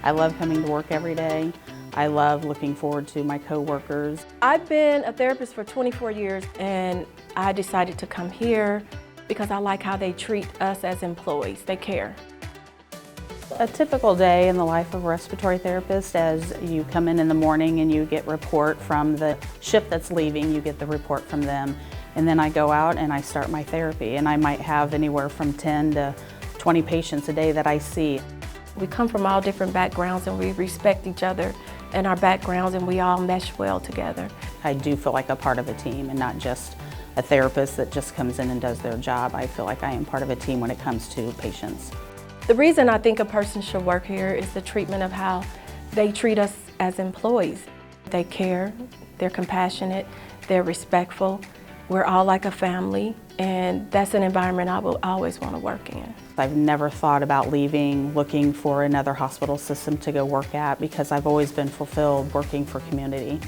I love coming to work every day. I love looking forward to my coworkers. I've been a therapist for 24 years and I decided to come here because I like how they treat us as employees. They care. A typical day in the life of a respiratory therapist, as you come in the morning and you get report from the shift that's leaving, you get the report from them, and then I go out and I start my therapy, and I might have anywhere from 10 to 20 patients a day that I see. We come from all different backgrounds and we respect each other and our backgrounds, and we all mesh well together. I do feel like a part of a team and not just a therapist that just comes in and does their job. I feel like I am part of a team when it comes to patients. The reason I think a person should work here is the treatment of how they treat us as employees. They care, they're compassionate, they're respectful. We're all like a family, and that's an environment I will always want to work in. I've never thought about leaving, looking for another hospital system to go work at, because I've always been fulfilled working for community.